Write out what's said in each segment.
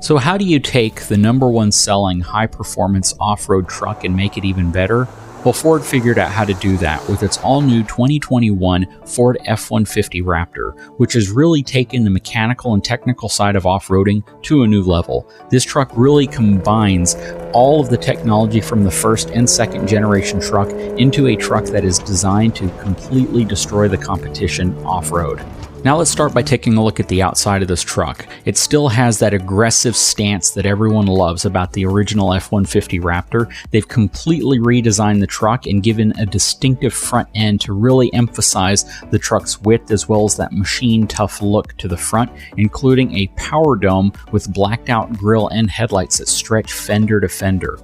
So how do you take the #1 selling high-performance off-road truck and make it even better? Well, Ford figured out how to do that with its all-new 2021 Ford F150 Raptor, which has really taken the mechanical and technical side of off-roading to a new level. This truck really combines all of the technology from the first and second generation truck into a truck that is designed to completely destroy the competition off-road. Now let's start by taking a look at the outside of this truck. It still has that aggressive stance that everyone loves about the original F150 Raptor. They've completely redesigned the truck and given a distinctive front end to really emphasize the truck's width as well as that machine tough look to the front, including a power dome with blacked out grille and headlights that stretch fender to fender.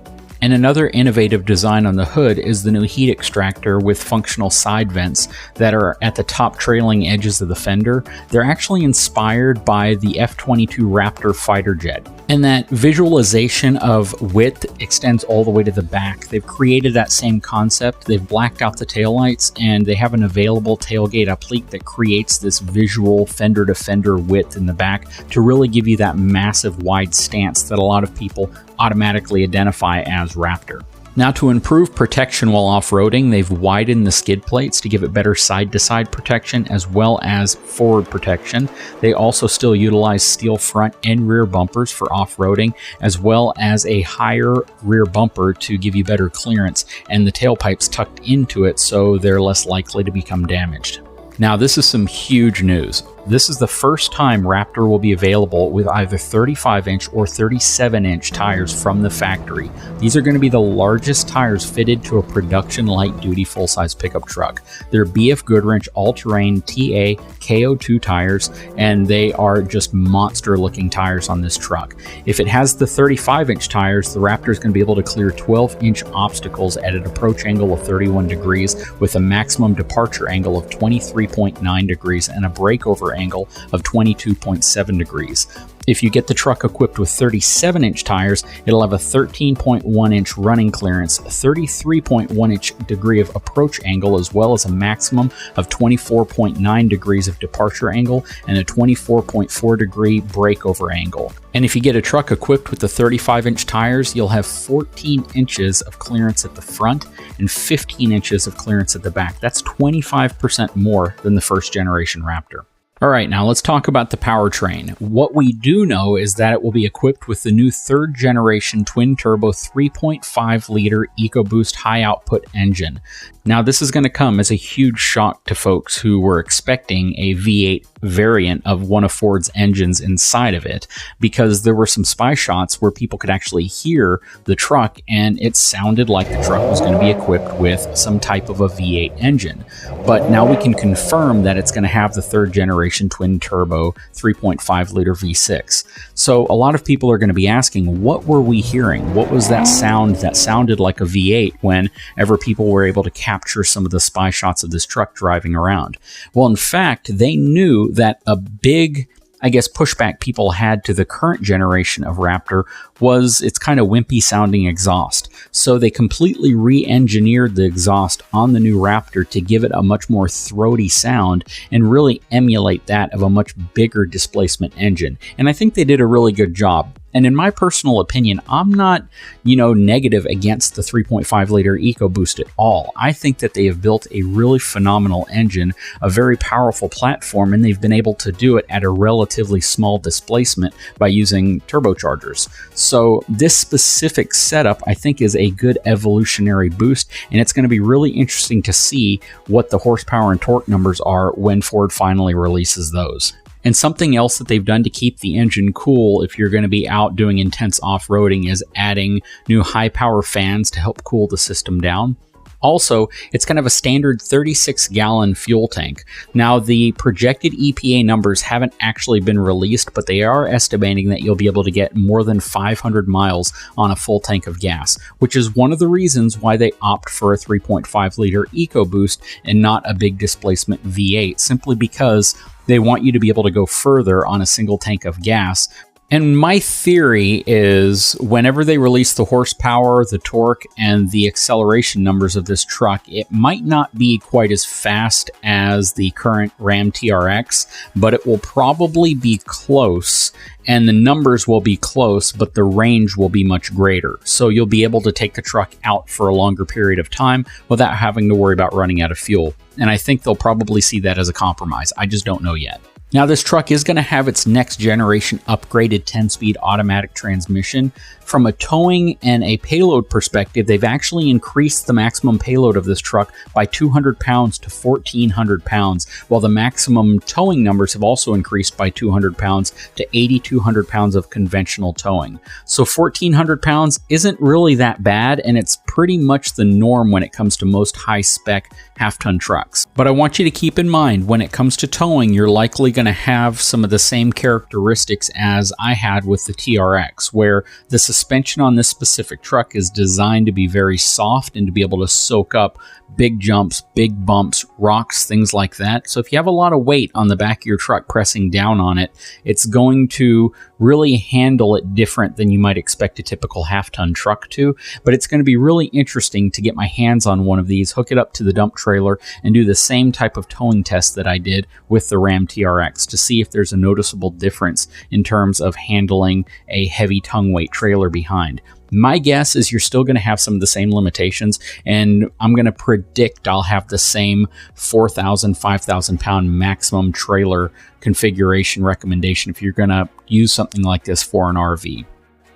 And another innovative design on the hood is the new heat extractor with functional side vents that are at the top trailing edges of the fender. They're actually inspired by the F-22 Raptor fighter jet. And that visualization of width extends all the way to the back. They've created that same concept. They've blacked out the taillights and they have an available tailgate applique that creates this visual fender to fender width in the back to really give you that massive wide stance that a lot of people automatically identify as Raptor. Now, to improve protection while off-roading, they've widened the skid plates to give it better side-to-side protection as well as forward protection. They also still utilize steel front and rear bumpers for off-roading, as well as a higher rear bumper to give you better clearance, and the tailpipes tucked into it so they're less likely to become damaged. Now, this is some huge news. This is the first time Raptor will be available with either 35-inch or 37-inch tires from the factory. These are going to be the largest tires fitted to a production light-duty full-size pickup truck. They're BF Goodwrench all-terrain TA KO2 tires, and they are just monster-looking tires on this truck. If it has the 35-inch tires, the Raptor is going to be able to clear 12-inch obstacles at an approach angle of 31 degrees with a maximum departure angle of 23.9 degrees and a breakover angle of 22.7 degrees. If you get the truck equipped with 37-inch tires, it'll have a 13.1-inch running clearance, a 33.1-inch degree of approach angle, as well as a maximum of 24.9 degrees of departure angle and a 24.4 degree breakover angle. And if you get a truck equipped with the 35-inch tires, you'll have 14 inches of clearance at the front and 15 inches of clearance at the back. That's 25% more than the first generation Raptor. All right, now let's talk about the powertrain. What we do know is that it will be equipped with the new third generation twin-turbo 3.5-liter EcoBoost high-output engine. Now, this is going to come as a huge shock to folks who were expecting a V8 variant of one of Ford's engines inside of it, because there were some spy shots where people could actually hear the truck and it sounded like the truck was going to be equipped with some type of a V8 engine. But now we can confirm that it's going to have the third generation twin-turbo 3.5-liter V6. So a lot of people are going to be asking, what were we hearing? What was that sound that sounded like a V8 whenever people were able to capture some of the spy shots of this truck driving around? Well, in fact, they knew that a big, pushback people had to the current generation of Raptor was its kind of wimpy sounding exhaust. So they completely re-engineered the exhaust on the new Raptor to give it a much more throaty sound and really emulate that of a much bigger displacement engine. And I think they did a really good job. And in my personal opinion, I'm not, negative against the 3.5-liter EcoBoost at all. I think that they have built a really phenomenal engine, a very powerful platform, and they've been able to do it at a relatively small displacement by using turbochargers. So this specific setup, I think, is a good evolutionary boost, and it's going to be really interesting to see what the horsepower and torque numbers are when Ford finally releases those. And something else that they've done to keep the engine cool if you're going to be out doing intense off-roading is adding new high-power fans to help cool the system down. Also, it's kind of a standard 36-gallon fuel tank. Now, the projected EPA numbers haven't actually been released, but they are estimating that you'll be able to get more than 500 miles on a full tank of gas, which is one of the reasons why they opt for a 3.5-liter EcoBoost and not a big displacement V8, simply because they want you to be able to go further on a single tank of gas And my theory is whenever they release the horsepower, the torque, and the acceleration numbers of this truck, it might not be quite as fast as the current Ram TRX, but it will probably be close, and the numbers will be close, but the range will be much greater. So you'll be able to take the truck out for a longer period of time without having to worry about running out of fuel. And I think they'll probably see that as a compromise. I just don't know yet. Now, this truck is going to have its next generation upgraded 10-speed automatic transmission. From a towing and a payload perspective, they've actually increased the maximum payload of this truck by 200 pounds to 1,400 pounds, while the maximum towing numbers have also increased by 200 pounds to 8,200 pounds of conventional towing. So 1,400 pounds isn't really that bad, and it's pretty much the norm when it comes to most high-spec half-ton trucks. But I want you to keep in mind, when it comes to towing, you're likely going to have some of the same characteristics as I had with the TRX, where the suspension on this specific truck is designed to be very soft and to be able to soak up big jumps, big bumps, rocks, things like that. So if you have a lot of weight on the back of your truck pressing down on it, it's going to really handle it different than you might expect a typical half-ton truck to. But it's going to be really interesting to get my hands on one of these, hook it up to the dump trailer, and do the same type of towing test that I did with the Ram TRX to see if there's a noticeable difference in terms of handling a heavy tongue weight trailer behind. My guess is you're still going to have some of the same limitations, and I'm going to predict I'll have the same 4,000, 5,000 pound maximum trailer configuration recommendation if you're going to use something like this for an RV.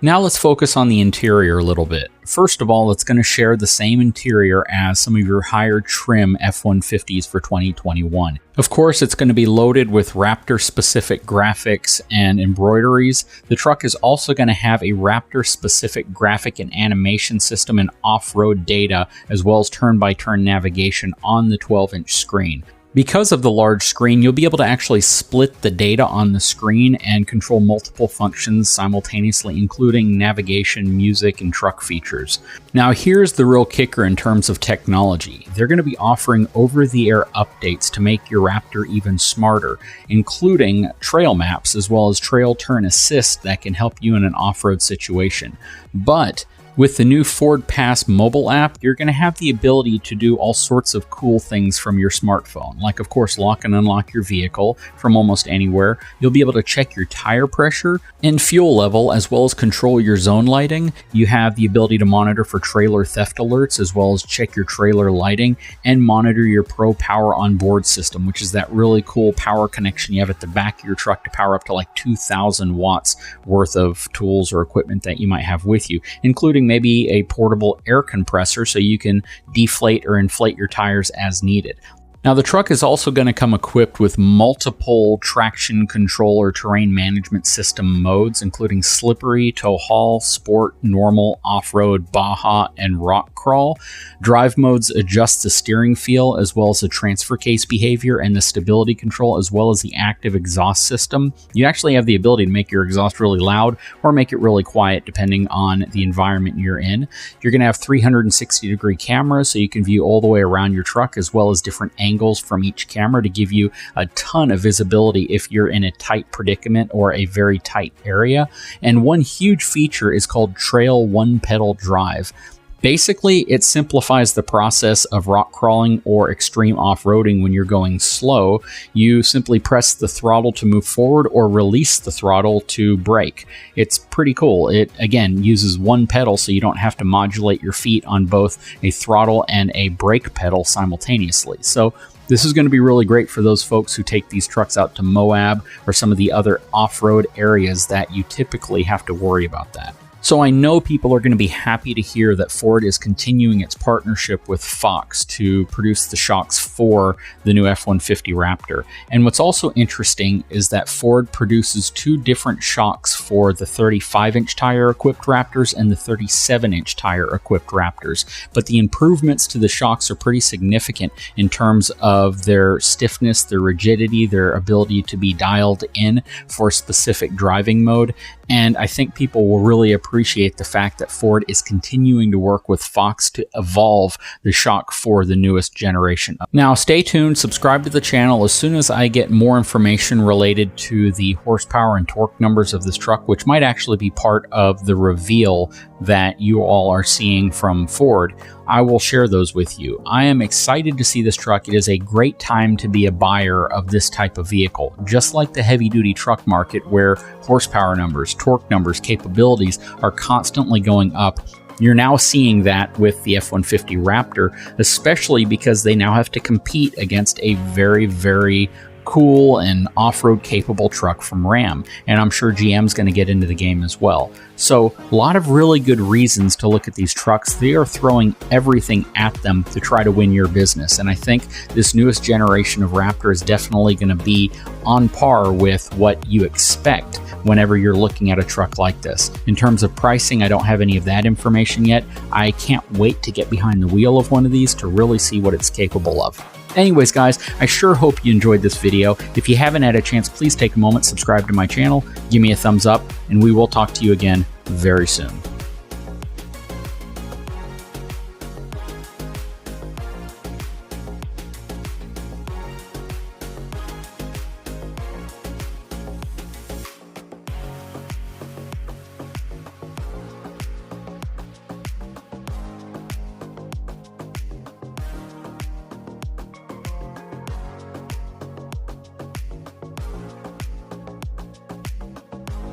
Now let's focus on the interior a little bit. First of all, it's going to share the same interior as some of your higher trim F150s for 2021. Of course, it's going to be loaded with Raptor specific graphics and embroideries. The truck is also going to have a Raptor specific graphic and animation system and off-road data, as well as turn-by-turn navigation on the 12-inch screen. Because of the large screen, you'll be able to actually split the data on the screen and control multiple functions simultaneously, including navigation, music, and truck features. Now, here's the real kicker in terms of technology. They're going to be offering over-the-air updates to make your Raptor even smarter, including trail maps as well as trail turn assist that can help you in an off-road situation. But with the new Ford Pass mobile app, you're going to have the ability to do all sorts of cool things from your smartphone, like, of course, lock and unlock your vehicle from almost anywhere. You'll be able to check your tire pressure and fuel level, as well as control your zone lighting. You have the ability to monitor for trailer theft alerts, as well as check your trailer lighting and monitor your Pro Power onboard system, which is that really cool power connection you have at the back of your truck to power up to like 2,000 watts worth of tools or equipment that you might have with you, including maybe a portable air compressor so you can deflate or inflate your tires as needed. Now, the truck is also going to come equipped with multiple traction control or terrain management system modes, including slippery, tow haul, sport, normal, off-road, Baja, and rock crawl. Drive modes adjust the steering feel, as well as the transfer case behavior and the stability control, as well as the active exhaust system. You actually have the ability to make your exhaust really loud or make it really quiet, depending on the environment you're in. You're going to have 360-degree cameras, so you can view all the way around your truck, as well as different angles from each camera to give you a ton of visibility if you're in a tight predicament or a very tight area. And one huge feature is called Trail One Pedal Drive. Basically, it simplifies the process of rock crawling or extreme off-roading when you're going slow. You simply press the throttle to move forward or release the throttle to brake. It's pretty cool. It, again, uses one pedal, so you don't have to modulate your feet on both a throttle and a brake pedal simultaneously. So this is going to be really great for those folks who take these trucks out to Moab or some of the other off-road areas that you typically have to worry about that. So I know people are going to be happy to hear that Ford is continuing its partnership with Fox to produce the shocks for the new F-150 Raptor. And what's also interesting is that Ford produces two different shocks for the 35-inch tire-equipped Raptors and the 37-inch tire-equipped Raptors. But the improvements to the shocks are pretty significant in terms of their stiffness, their rigidity, their ability to be dialed in for specific driving mode. And I think people will really appreciate appreciate the fact that Ford is continuing to work with Fox to evolve the shock for the newest generation. Now, stay tuned, subscribe to the channel. As soon as I get more information related to the horsepower and torque numbers of this truck, which might actually be part of the reveal that you all are seeing from Ford, I will share those with you. I am excited to see this truck. It is a great time to be a buyer of this type of vehicle. Just like the heavy-duty truck market, where horsepower numbers, torque numbers, capabilities are constantly going up, you're now seeing that with the F-150 Raptor, especially because they now have to compete against a very, very cool and off-road capable truck from Ram, and I'm sure GM's going to get into the game as well. So a lot of really good reasons to look at these trucks. They are throwing everything at them to try to win your business, and I think this newest generation of Raptor is definitely going to be on par with what you expect whenever you're looking at a truck like this. In terms of pricing, I don't have any of that information yet. I can't wait to get behind the wheel of one of these to really see what it's capable of. Anyways, guys, I sure hope you enjoyed this video. If you haven't had a chance, please take a moment, subscribe to my channel, give me a thumbs up, and we will talk to you again very soon.